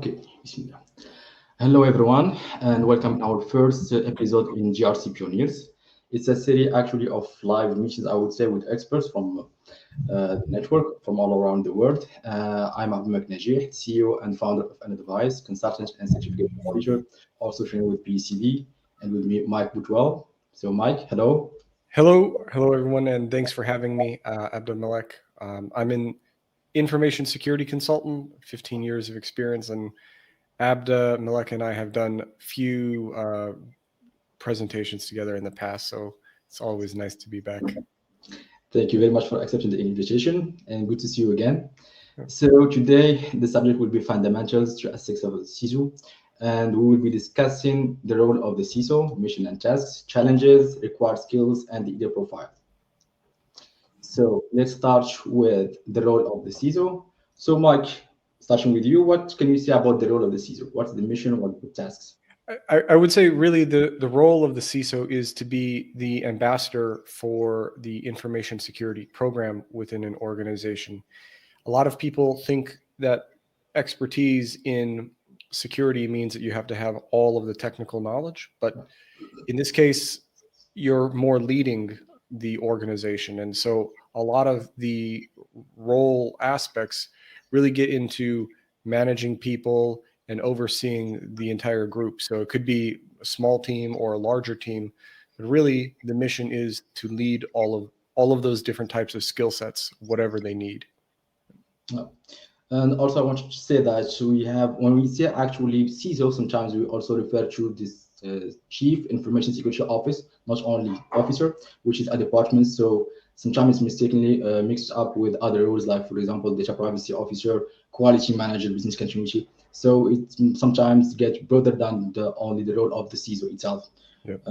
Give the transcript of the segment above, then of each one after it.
Okay, Bismillah. Hello everyone, and welcome to our first episode in GRC Pioneers. It's a series actually of live meetings, I would say, with experts from the network from all around the world. I'm Abdelmalek NAJIH, CEO and founder of an advice, consultant and certificate auditor, also trained with PECB, and with me, Mike Boutwell. So Mike, hello. Hello everyone, and thanks for having me, Abdelmalek. I'm an information security consultant, 15 years of experience, and Abdelmalek and I have done few presentations together in the past, so it's always nice to be back. Thank you very much for accepting the invitation, and good to see you again. So today, the subject will be fundamentals to aspects of the CISO, and we will be discussing the role of the CISO, mission and tasks, challenges, required skills, and the ideal profile. So let's start with the role of the CISO. So Mike, starting with you, what can you say about the role of the CISO? What's the mission? What are the tasks? I would say really the role of the CISO is to be the ambassador for the information security program within an organization. A lot of people think that expertise in security means that you have to have all of the technical knowledge, but in this case, you're more leading the organization. And so a lot of the role aspects really get into managing people and overseeing the entire group. So it could be a small team or a larger team, but really the mission is to lead all of those different types of skill sets, whatever they need. And also I want to say that we have, when we say actually CISO, sometimes we also refer to this Chief Information Security Office, not only officer, which is a department. So sometimes it's mistakenly mixed up with other roles, like for example, data privacy officer, quality manager, business continuity. So it sometimes gets broader than only the role of the CISO itself. Yep.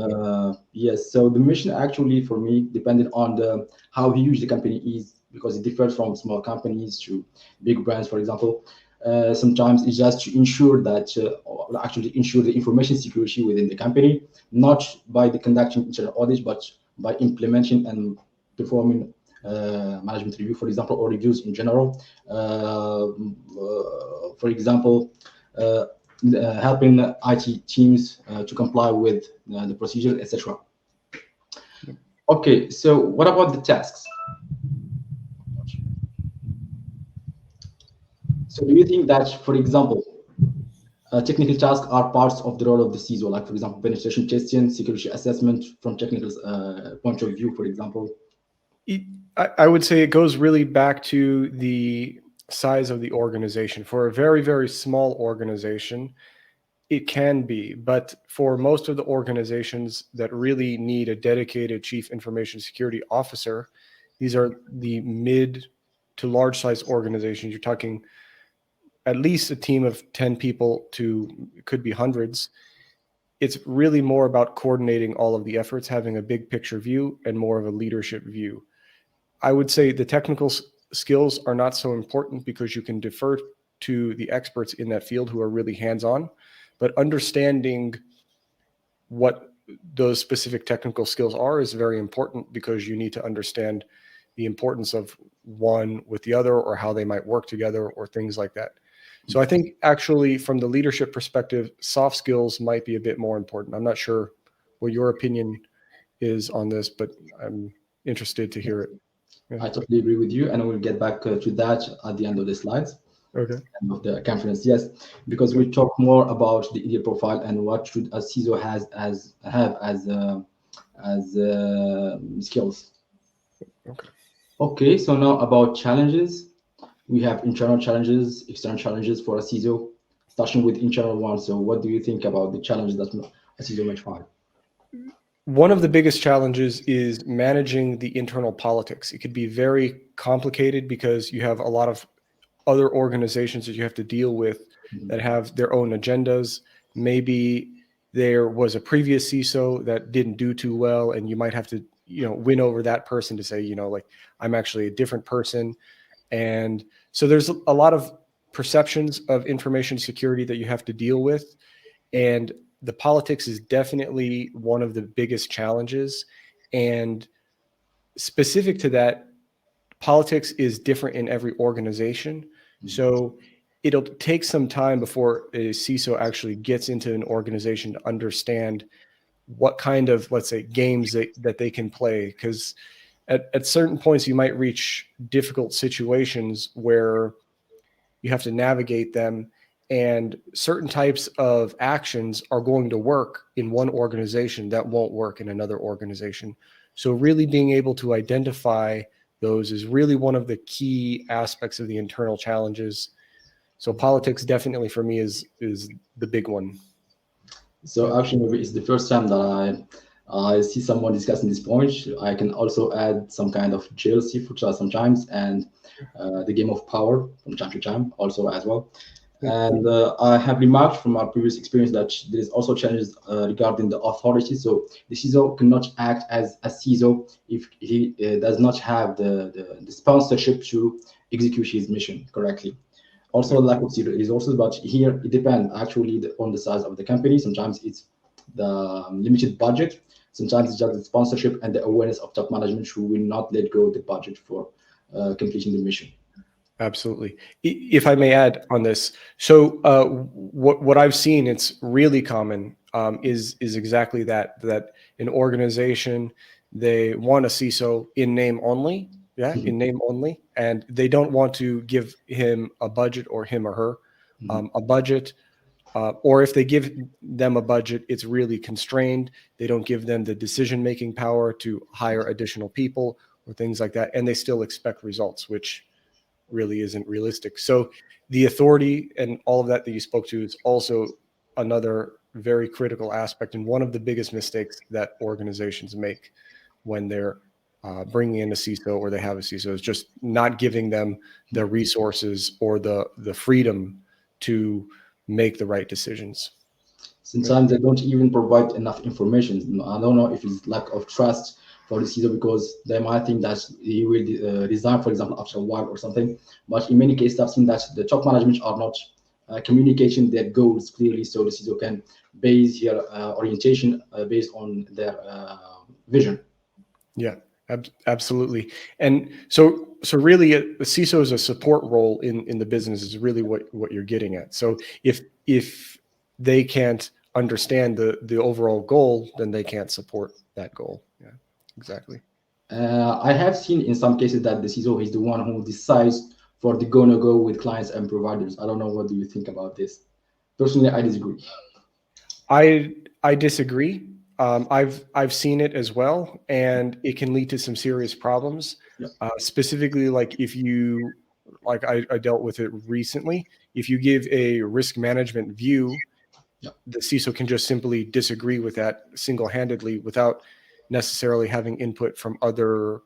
Yes, so the mission actually for me depended on how huge the company is, because it differs from small companies to big brands, for example. Sometimes it's just to ensure that, actually ensure the information security within the company, not by the conducting internal audits, but by implementing and performing management review, for example, or reviews in general. For example, helping IT teams to comply with the procedure, etc. Okay, so what about the tasks? So do you think that, for example, technical tasks are parts of the role of the CISO, like for example, penetration testing, security assessment from technical point of view, for example? I would say it goes really back to the size of the organization. For a very, very small organization, it can be, but for most of the organizations that really need a dedicated chief information security officer, these are the mid to large size organizations. You're talking at least a team of 10 people to, it could be hundreds. It's really more about coordinating all of the efforts, having a big picture view and more of a leadership view. I would say the technical skills are not so important because you can defer to the experts in that field who are really hands-on, but understanding what those specific technical skills are is very important, because you need to understand the importance of one with the other, or how they might work together, or things like that. So I think actually from the leadership perspective, soft skills might be a bit more important. I'm not sure what your opinion is on this, but I'm interested to hear it. I totally agree with you, and we'll get back to that at the end of the slides. Okay. Of the conference, yes, because we talk more about the ideal profile and what should a CISO have as skills. Okay, so now about challenges. We have internal challenges, external challenges for a CISO, starting with internal ones. So what do you think about the challenges that a CISO might find? One of the biggest challenges is managing the internal politics. It could be very complicated because you have a lot of other organizations that you have to deal with that have their own agendas. Maybe there was a previous CISO that didn't do too well, and you might have to, win over that person to say, like, I'm actually a different person. And so there's a lot of perceptions of information security that you have to deal with. And the politics is definitely one of the biggest challenges. And specific to that, politics is different in every organization. So it'll take some time before a CISO actually gets into an organization to understand what kind of, let's say, games that they can play. Because at certain points, you might reach difficult situations where you have to navigate them, and certain types of actions are going to work in one organization that won't work in another organization. So really being able to identify those is really one of the key aspects of the internal challenges. So politics definitely for me is the big one. So actually, maybe it's the first time that I see someone discussing this point. I can also add some kind of jealousy for sometimes, and the game of power from time to time also as well. And I have remarked from our previous experience that there is also challenges regarding the authority. So the CISO cannot act as a CISO if he does not have the sponsorship to execute his mission correctly. Also, lack of resources, but here it depends actually on the size of the company. Sometimes it's the limited budget. Sometimes it's just the sponsorship and the awareness of top management who will not let go of the budget for completing the mission. Absolutely. If I may add on this, so what I've seen, it's really common, is exactly that an organization, they want a CISO in name only. Yeah, in name only, and they don't want to give him a budget or him or her a budget, or if they give them a budget, it's really constrained. They don't give them the decision-making power to hire additional people or things like that, and they still expect results, which really isn't realistic. So the authority and all of that you spoke to is also another very critical aspect, and one of the biggest mistakes that organizations make when they're bringing in a CISO or they have a CISO is just not giving them the resources or the freedom to make the right decisions. Sometimes they don't even provide enough information. I don't know if it's lack of trust for the CISO because they might think that he will resign, for example, after a while or something. But in many cases, I've seen that the top management are not communicating their goals clearly, so the CISO can base their orientation based on their vision. Yeah. Absolutely. And so really the CISO is a support role in the business is really what you're getting at. So if they can't understand the overall goal, then they can't support that goal. Yeah, exactly. I have seen in some cases that the CISO is the one who decides for the go no go with clients and providers. I don't know, what do you think about this? Personally, I disagree. I disagree. I've seen it as well, and it can lead to some serious problems. Yeah. Specifically, like if you, like I dealt with it recently. If you give a risk management view, Yeah. the CISO can just simply disagree with that single-handedly without necessarily having input from other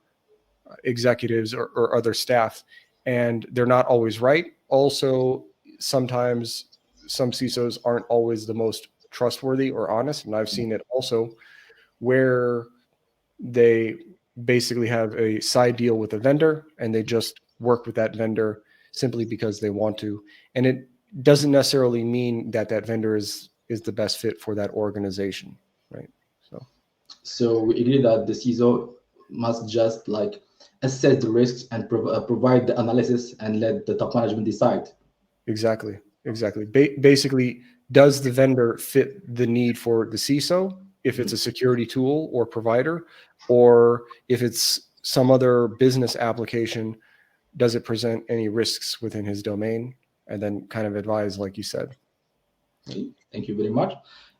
executives or other staff, and they're not always right. Also, sometimes some CISOs aren't always the most trustworthy or honest, and I've seen it also where they basically have a side deal with a vendor and they just work with that vendor simply because they want to, and it doesn't necessarily mean that that vendor is the best fit for that organization, right? So we agree that the CISO must just like assess the risks and provide the analysis and let the top management decide. Exactly. Basically, does the vendor fit the need for the CISO if it's a security tool or provider, or if it's some other business application, does it present any risks within his domain? And then kind of advise, like you said. Okay, thank you very much.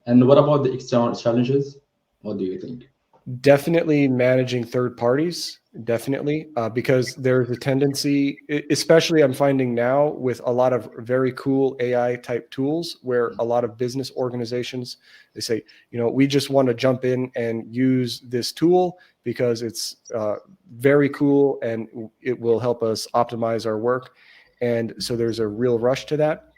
And what about the external challenges? What do you think? Definitely managing third parties, definitely, because there's a tendency, especially I'm finding now with a lot of very cool AI type tools where a lot of business organizations, they say, we just want to jump in and use this tool because it's very cool and it will help us optimize our work. And so there's a real rush to that.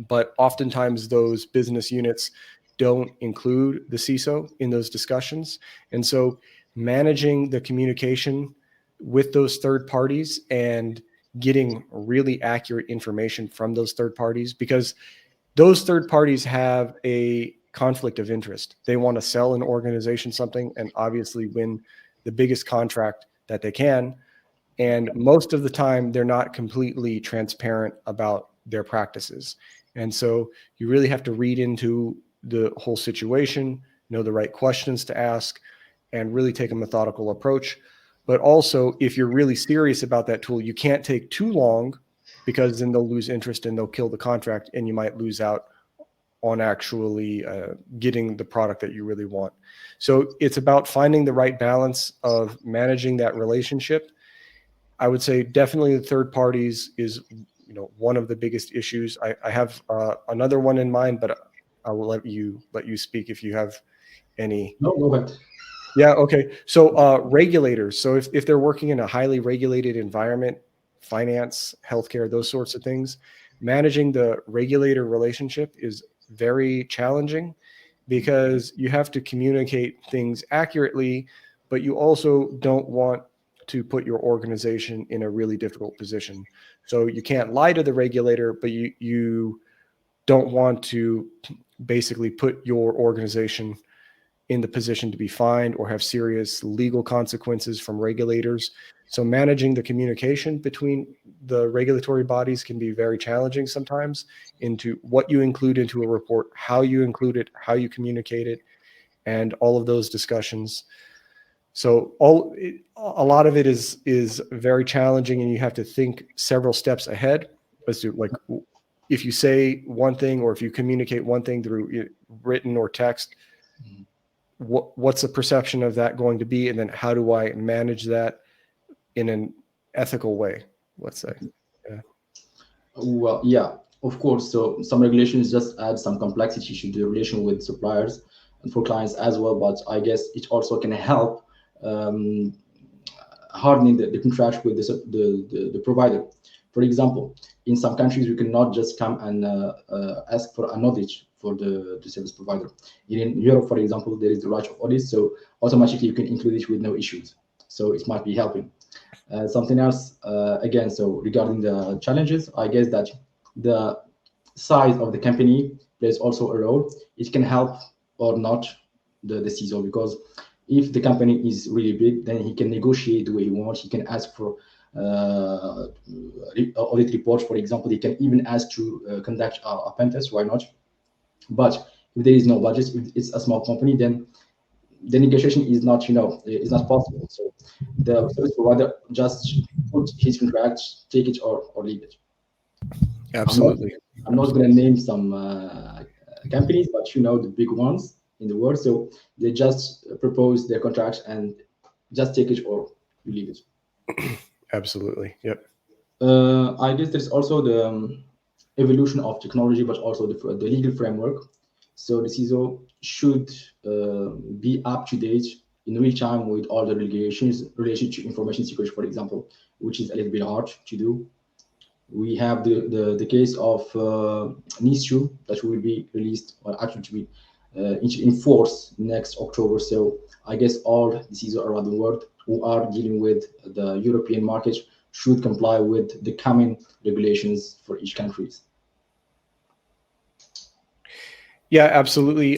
But oftentimes those business units don't include the CISO in those discussions. And so managing the communication with those third parties and getting really accurate information from those third parties, because those third parties have a conflict of interest. They want to sell an organization something and obviously win the biggest contract that they can. And most of the time, they're not completely transparent about their practices. And so you really have to read into the whole situation, know the right questions to ask, and really take a methodical approach. But also, if you're really serious about that tool, you can't take too long, because then they'll lose interest and they'll kill the contract, and you might lose out on actually getting the product that you really want. So it's about finding the right balance of managing that relationship. I would say definitely the third parties is, one of the biggest issues. I have another one in mind, but I will let you speak if you have any. No, go ahead. Yeah. Okay. So regulators. So if they're working in a highly regulated environment, finance, healthcare, those sorts of things, managing the regulator relationship is very challenging, because you have to communicate things accurately, but you also don't want to put your organization in a really difficult position. So you can't lie to the regulator, but you don't want to basically put your organization in the position to be fined or have serious legal consequences from regulators. So managing the communication between the regulatory bodies can be very challenging sometimes, into what you include into a report, how you include it, how you communicate it, and all of those discussions. So a lot of it is very challenging, and you have to think several steps ahead as to, like, if you say one thing, or if you communicate one thing through written or text, what's the perception of that going to be, and then how do I manage that in an ethical way, let's say. Yeah. Well, yeah, of course. So some regulations just add some complexity to the relation with suppliers and for clients as well. But I guess it also can help hardening the contract with the provider. For example, in some countries, you cannot just come and ask for an audit for the service provider. In Europe, for example, there is the right of audit, so automatically you can include it with no issues. So it might be helping. Something else, again, so regarding the challenges, I guess that the size of the company plays also a role. It can help or not the CISO, because if the company is really big, then he can negotiate the way he wants. He can ask for audit reports, for example. He can even ask to conduct a pen test. Why not? But if there is no budget, if it's a small company, then the negotiation is not, is not possible. So the service provider just put his contract, take it or leave it. Absolutely. I'm not going to name some companies, but the big ones in the world. So they just propose their contracts and just take it or you leave it. Absolutely. Yep. I guess there's also the evolution of technology, but also the legal framework. So the CISO should be up to date in real time with all the regulations related to information security, for example, which is a little bit hard to do. We have the case of NIS2 that will be released, or actually to be in force next October. So I guess all the CISO around the world who are dealing with the European market should comply with the coming regulations for each country. Yeah, absolutely.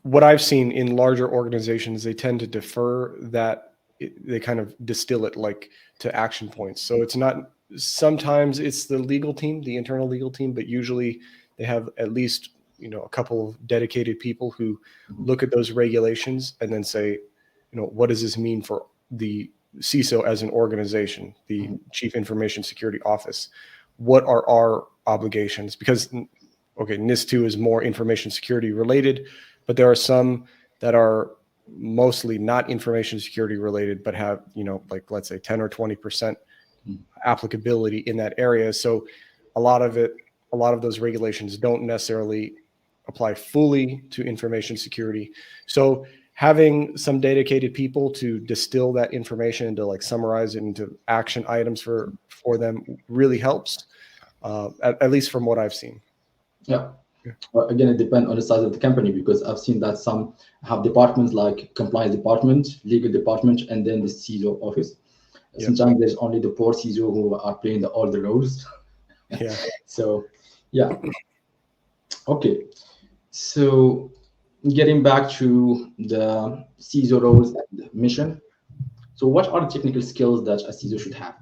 What I've seen in larger organizations, they tend to defer that. They kind of distill it like to action points. So it's not, sometimes it's the legal team, the internal legal team, but usually they have at least, a couple of dedicated people who look at those regulations and then say, what does this mean for the CISO as an organization, the Chief Information Security Office? What are our obligations? Because, okay, NIS2 is more information security related, but there are some that are mostly not information security related, but have, like, let's say 10 or 20% applicability in that area. So a lot of those regulations don't necessarily apply fully to information security. So having some dedicated people to distill that information and to like summarize it into action items for them really helps, at least from what I've seen. Yeah. Well, again, it depends on the size of the company, because I've seen that some have departments like compliance department, legal department, and then the CISO office. Yep. Sometimes there's only the poor CISO who are playing all the roles. Yeah. So, yeah. Okay. So, getting back to the CISO roles and mission. So, what are the technical skills that a CISO should have?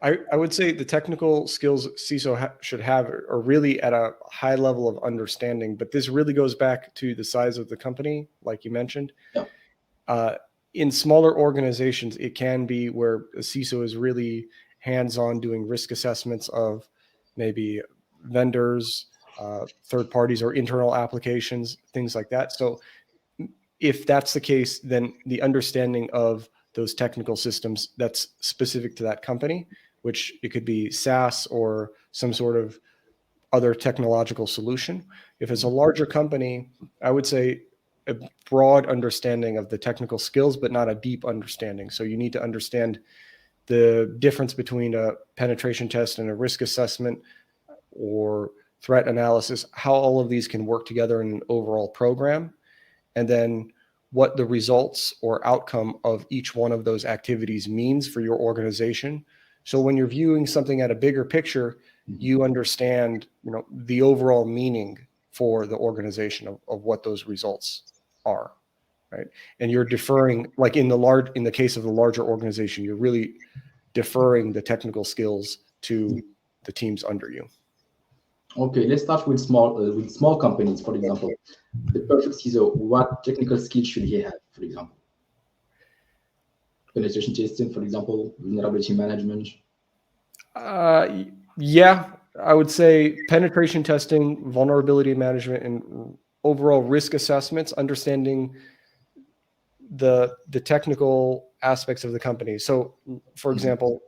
I would say the technical skills CISO should have are really at a high level of understanding, but this really goes back to the size of the company, like you mentioned. Yeah. In smaller organizations, it can be where a CISO is really hands-on doing risk assessments of maybe vendors, third parties, or internal applications, things like that. So if that's the case, then the understanding of those technical systems that's specific to that company, which it could be SaaS or some sort of other technological solution. If it's a larger company, I would say a broad understanding of the technical skills, but not a deep understanding. So you need to understand the difference between a penetration test and a risk assessment or threat analysis, how all of these can work together in an overall program, and then what the results or outcome of each one of those activities means for your organization. So when you're viewing something at a bigger picture, you understand, the overall meaning for the organization of what those results are, right? And you're deferring, like in the case of the larger organization, you're really deferring the technical skills to the teams under you. Okay, let's start with small companies, for example. The perfect CISO, what technical skills should he have, for example? Penetration testing, for example, vulnerability management. Yeah, I would say penetration testing, vulnerability management, and overall risk assessments, understanding the technical aspects of the company. So, for example,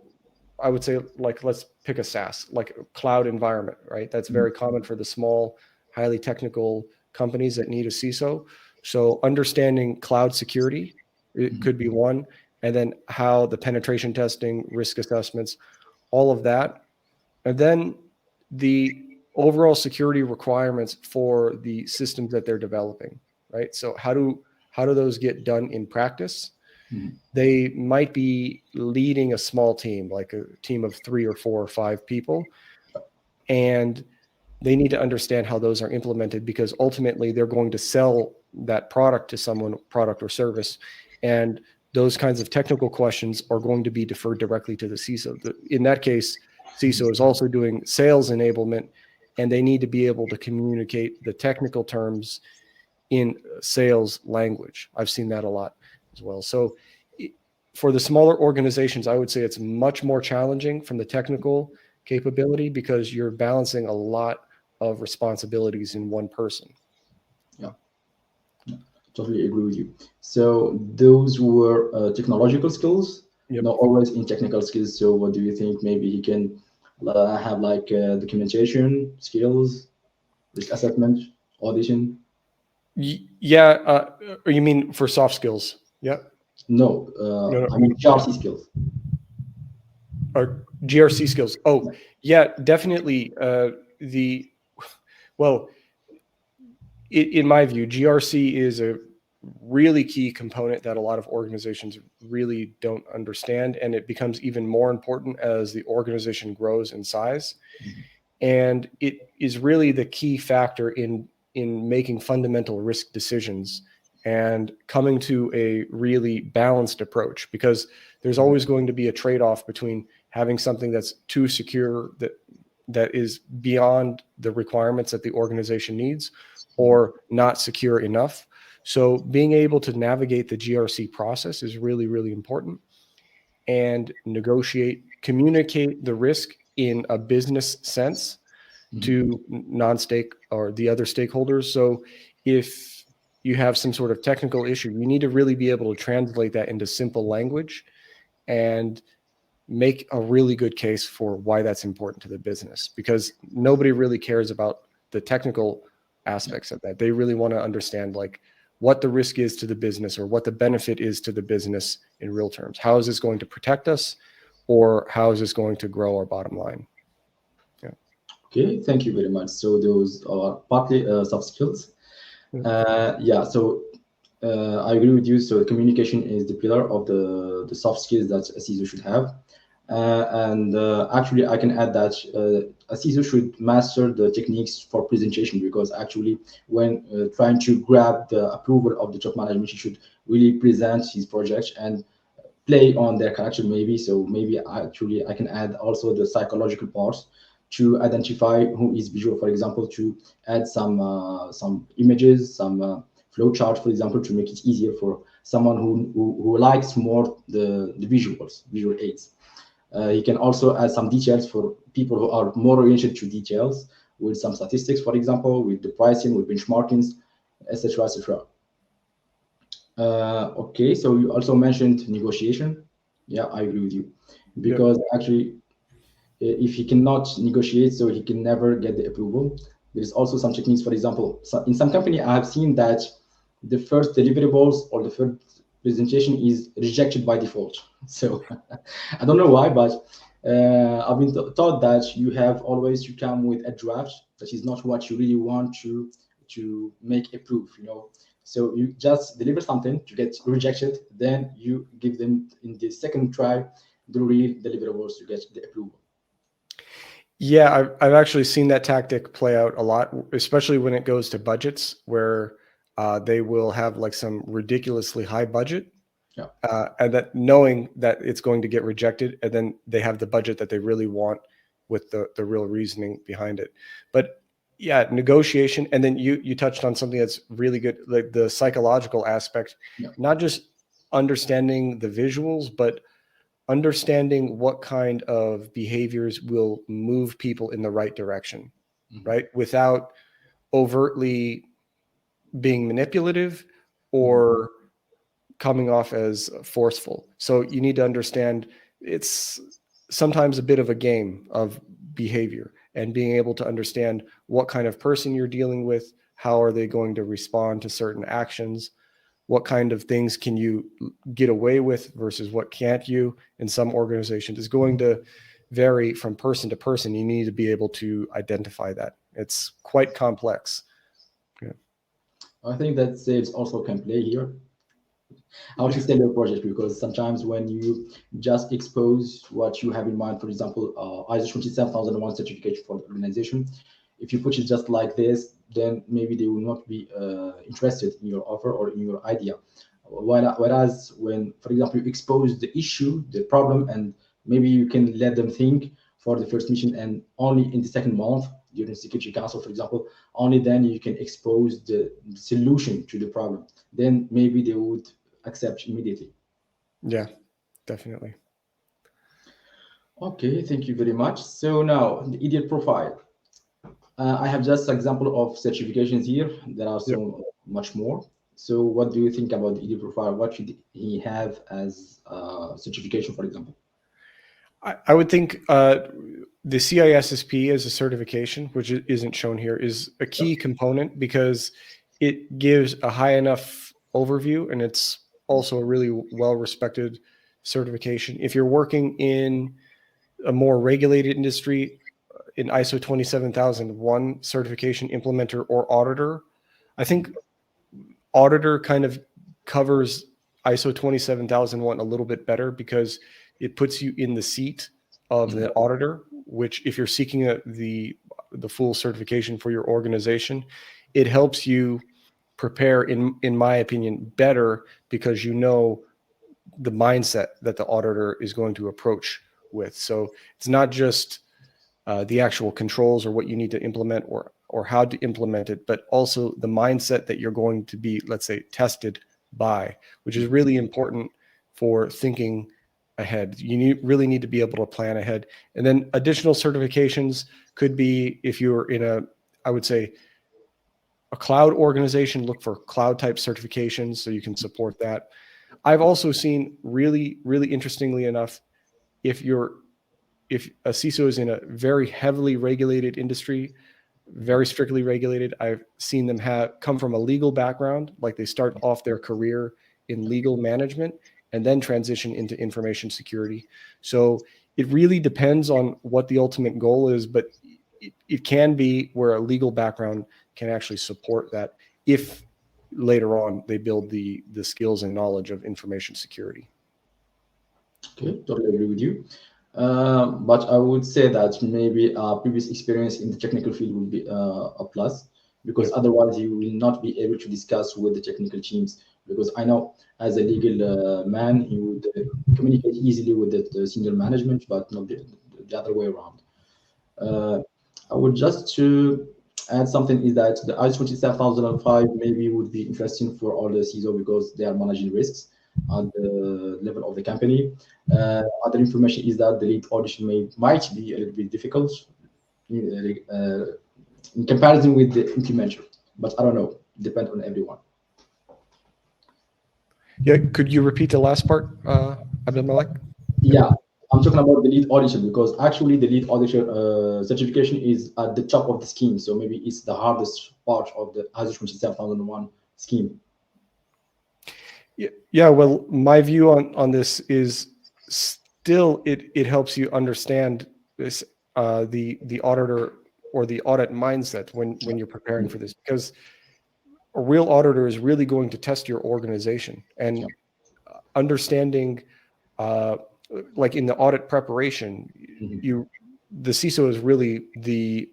I would say, like, let's pick a SaaS, like a cloud environment, right? That's very common for the small, highly technical companies that need a CISO. So understanding cloud security, it could be one, and then how the penetration testing, risk assessments, all of that. And then the overall security requirements for the systems that they're developing, right? So how do those get done in practice? They might be leading a small team, like a team of 3 or 4 or 5 people, and they need to understand how those are implemented, because ultimately they're going to sell that product to someone, product or service, and those kinds of technical questions are going to be deferred directly to the CISO. In that case, CISO is also doing sales enablement, and they need to be able to communicate the technical terms in sales language. I've seen that a lot as well. So for the smaller organizations, I would say it's much more challenging from the technical capability, because you're balancing a lot of responsibilities in one person. Yeah, totally agree with you. So those were technological skills, not always in technical skills. So what do you think? Maybe he can have like documentation skills, risk assessment, audition? Yeah, you mean for soft skills? Yeah. No, I mean GRC skills. Or GRC skills. Oh, yeah, definitely. In my view, GRC is a really key component that a lot of organizations really don't understand, and it becomes even more important as the organization grows in size. And it is really the key factor in making fundamental risk decisions and coming to a really balanced approach, because there's always going to be a trade-off between having something that's too secure, that is beyond the requirements that the organization needs, or not secure enough. So being able to navigate the GRC process is really, really important, and communicate the risk in a business sense to non-stake or the other stakeholders. So if you have some sort of technical issue, you need to really be able to translate that into simple language and make a really good case for why that's important to the business, because nobody really cares about the technical aspects of that. They really want to understand like what the risk is to the business, or what the benefit is to the business in real terms. How is this going to protect us, or how is this going to grow our bottom line? Okay, thank you very much. So those are partly soft skills. So I agree with you. So communication is the pillar of the soft skills that a CISO should have. Actually, I can add that a CISO should master the techniques for presentation, because actually when trying to grab the approval of the top management, he should really present his project and play on their character maybe. So maybe actually I can add also the psychological parts to identify who is visual, for example, to add some images, some flow chart, for example, to make it easier for someone who likes more the visuals, visual aids. You can also add some details for people who are more oriented to details, with some statistics, for example, with the pricing, with benchmarkings, etc., etc. Okay, so you also mentioned negotiation. Yeah, I agree with you, because actually, if he cannot negotiate, so he can never get the approval. There's also some techniques, for example, in some company, I have seen that the first deliverables or the first presentation is rejected by default. So I don't know why, but I've been taught that you have always to come with a draft that is not what you really want to make a proof, you know. So you just deliver something to get rejected, then you give them in the second try the real deliverables to get the approval. Yeah, I've actually seen that tactic play out a lot, especially when it goes to budgets, where they will have like some ridiculously high budget, and that knowing that it's going to get rejected, and then they have the budget that they really want with the real reasoning behind it. But yeah, negotiation, and then you touched on something that's really good, like the psychological aspect, not just understanding the visuals, but understanding what kind of behaviors will move people in the right direction, right? Without overtly being manipulative or coming off as forceful. So you need to understand it's sometimes a bit of a game of behavior, and being able to understand what kind of person you're dealing with, how are they going to respond to certain actions, what kind of things can you get away with versus what can't you in some organizations is going to vary from person to person. You need to be able to identify that. It's quite complex. Yeah. I think that sales also can play here. How to sell your project, because sometimes when you just expose what you have in mind, for example, ISO 27001 certification for the organization, if you put it just like this, then maybe they will not be interested in your offer or in your idea. Whereas when, for example, you expose the issue, the problem, and maybe you can let them think for the first mission, and only in the second month during Security Council, for example, only then you can expose the solution to the problem. Then maybe they would accept immediately. Yeah, definitely. Okay, thank you very much. So now the idiot profile. I have just an example of certifications here. There are so much more. So what do you think about the idiot profile? What should he have as certification, for example? I would think the CISSP as a certification, which isn't shown here, is a key component because it gives a high enough overview, and it's also a really well-respected certification. If you're working in a more regulated industry, in ISO 27001 certification implementer or auditor, I think auditor kind of covers ISO 27001 a little bit better because it puts you in the seat of the auditor, which if you're seeking the full certification for your organization, it helps you prepare, in my opinion, better because you know the mindset that the auditor is going to approach with. So it's not just the actual controls or what you need to implement or how to implement it, but also the mindset that you're going to be, let's say, tested by, which is really important for thinking ahead. You really need to be able to plan ahead. And then additional certifications could be, if you're in I would say, a cloud organization, look for cloud type certifications so you can support that. I've also seen really, really interestingly enough, if a CISO is in a very heavily regulated industry, very strictly regulated, I've seen them come from a legal background, like they start off their career in legal management and then transition into information security. So it really depends on what the ultimate goal is, but it can be where a legal background can actually support that if later on they build the skills and knowledge of information security. Okay, totally agree with you. But I would say that maybe previous experience in the technical field would be a plus, because otherwise you will not be able to discuss with the technical teams because I know as a legal man, he would communicate easily with the senior management, but not the other way around. I would just to add something is that the ISO 27005 maybe would be interesting for all the CISO because they are managing risks at the level of the company. Other information is that the lead audition might be a little bit difficult in comparison with the implementer, but I don't know, depend on everyone. Yeah, could you repeat the last part, Abdelmalek? Yeah, I'm talking about the lead auditor because actually the lead auditor certification is at the top of the scheme. So maybe it's the hardest part of the ISO 27001 scheme. Yeah, well, my view on this is still it helps you understand this the auditor or the audit mindset when you're preparing for this, because a real auditor is really going to test your organization and understanding like in the audit preparation, the CISO is really the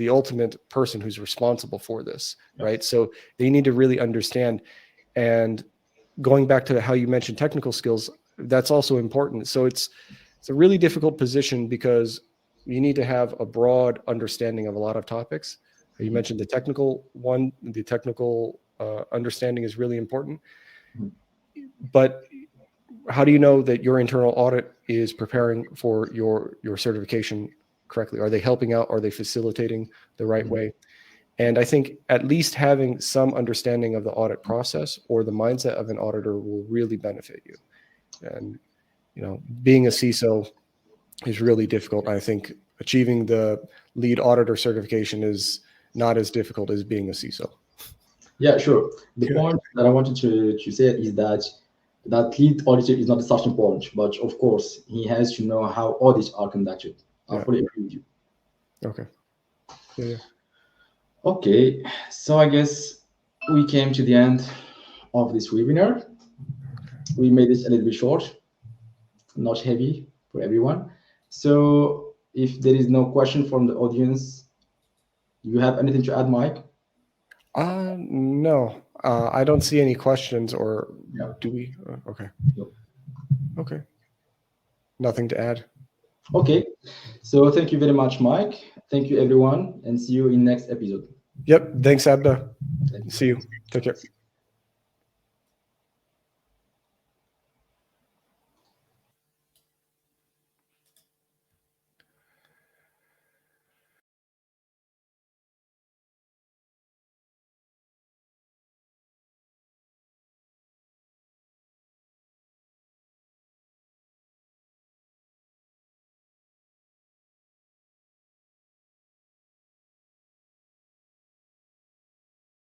ultimate person who's responsible for this, right? So they need to really understand. And going back to how you mentioned technical skills, that's also important. So it's a really difficult position because you need to have a broad understanding of a lot of topics. You mentioned the technical one, the technical understanding is really important. But how do you know that your internal audit is preparing for your certification correctly? Are they helping out? Are they facilitating the right way? And I think at least having some understanding of the audit process or the mindset of an auditor will really benefit you. And, you know, being a CISO is really difficult. I think achieving the lead auditor certification is not as difficult as being a CISO. Yeah, sure. The point that I wanted to say is that lead auditor is not the starting point, but of course he has to know how audits are conducted. I fully agree with you. Okay. Yeah. Okay, so I guess we came to the end of this webinar. We made this a little bit short, not heavy for everyone. So if there is no question from the audience, you have anything to add, Mike? No, I don't see any questions, or do we? Okay. No. Okay. Nothing to add. Okay, so thank you very much, Mike. Thank you, everyone, and see you in next episode. Yep. Thanks, Abda. See you. Take care.